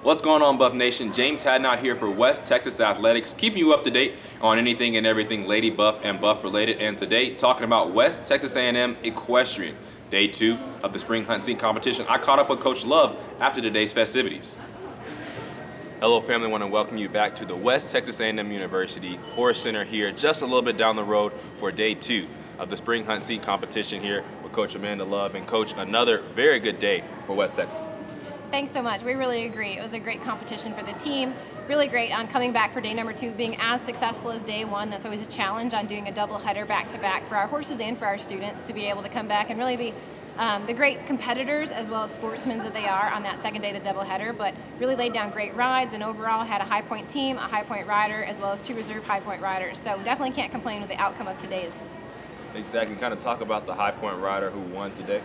What's going on, Buff Nation? James Hadnot here for West Texas Athletics, keeping you up to date on anything and everything Lady Buff and Buff related. And today, talking about West Texas A&M Equestrian, Day 2 of the Spring Hunt Seat Competition. I caught up with Coach Love after today's festivities. Hello, family. I want to welcome you back to the West Texas A&M University Horse Center here, just a little bit down the road for Day 2 of the Spring Hunt Seat Competition here with Coach Amanda Love. And Coach, another very good day for West Texas. Thanks so much. We really agree. It was a great competition for the team. Really great on coming back for day number 2, being as successful as day 1. That's always a challenge on doing a doubleheader back-to-back for our horses and for our students to be able to come back and really be the great competitors as well as sportsmen that they are on that second day of the doubleheader, but really laid down great rides and overall had a high point team, a high point rider, as well as 2 reserve high point riders. So definitely can't complain with the outcome of today's. Exactly. Kind of talk about the high point rider who won today.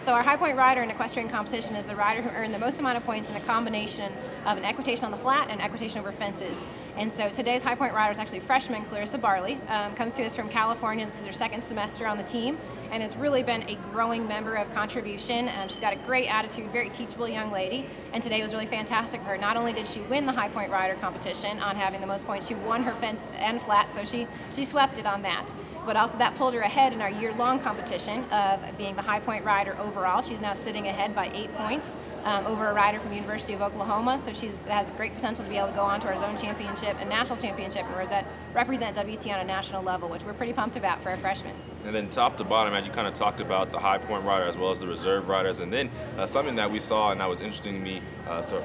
So our high point rider in equestrian competition is the rider who earned the most amount of points in a combination of an equitation on the flat and equitation over fences. And so today's high point rider is actually freshman Clarissa Barley. Comes to us from California. This is her 2nd semester on the team and has really been a growing member of contribution. She's got a great attitude, very teachable young lady. And today was really fantastic for her. Not only did she win the high point rider competition on having the most points, she won her fence and flat, so she swept it on that. But also that pulled her ahead in our year-long competition of being the high point rider overall. She's now sitting ahead by 8 points over a rider from the University of Oklahoma. So she has great potential to be able to go on to our zone championship and national championship and represent WT on a national level, which we're pretty pumped about for a freshman. And then top to bottom, as you kind of talked about the high point rider as well as the reserve riders. And then something that we saw and that was interesting to me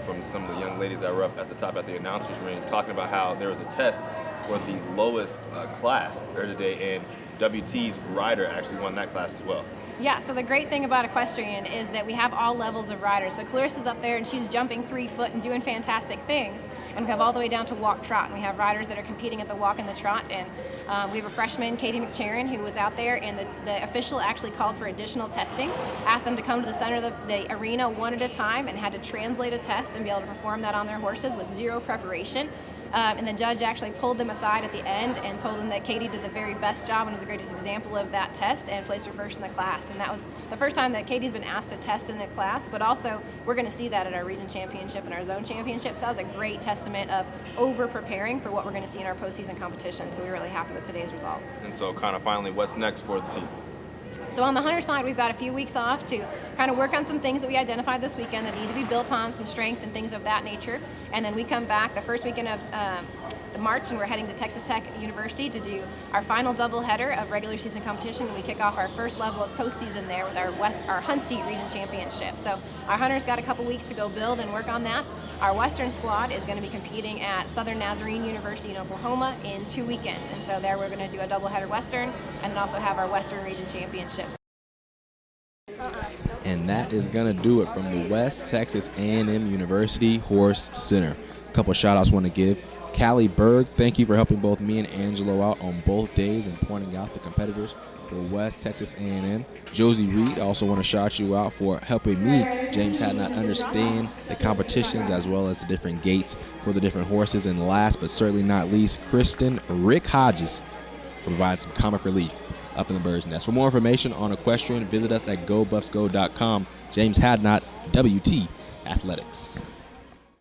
from some of the young ladies that were up at the top at the announcers ring, talking about how there was a test for the lowest class there today, and WT's rider actually won that class as well. Yeah, so the great thing about equestrian is that we have all levels of riders. So Clarissa's up there and she's jumping 3 foot and doing fantastic things. And we have all the way down to walk trot. And we have riders that are competing at the walk and the trot. And we have a freshman, Katie McCharron, who was out there, and the official actually called for additional testing, asked them to come to the center of the arena one at a time and had to translate a test and be able to perform that on their horses with 0 preparation. And the judge actually pulled them aside at the end and told them that Katie did the very best job and was the greatest example of that test and placed her first in the class. And that was the first time that Katie's been asked to test in the class, but also we're going to see that at our region championship and our zone championship. So that was a great testament of over-preparing for what we're going to see in our postseason competition. So we're really happy with today's results. And so kind of finally, what's next for the team? So on the hunter side, we've got a few weeks off to kind of work on some things that we identified this weekend that need to be built on, some strength and things of that nature. And then we come back the first weekend of the March, and we're heading to Texas Tech University to do our final doubleheader of regular season competition. And we kick off our first level of postseason there with our Hunt Seat Region Championship. So our hunters got a couple weeks to go build and work on that. Our Western squad is going to be competing at Southern Nazarene University in Oklahoma in 2 weekends. And so there we're going to do a doubleheader Western and then also have our Western Region Championships. And that is going to do it from the West Texas A&M University Horse Center. A couple of shout-outs I want to give. Callie Berg, thank you for helping both me and Angelo out on both days and pointing out the competitors for West Texas A&M. Josie Reed, also want to shout you out for helping me, James Hadnot, understand the competitions as well as the different gates for the different horses. And last but certainly not least, Kristen Rick Hodges for providing some comic relief up in the bird's nest. For more information on equestrian, visit us at gobuffsgo.com. James Hadnot, WT Athletics.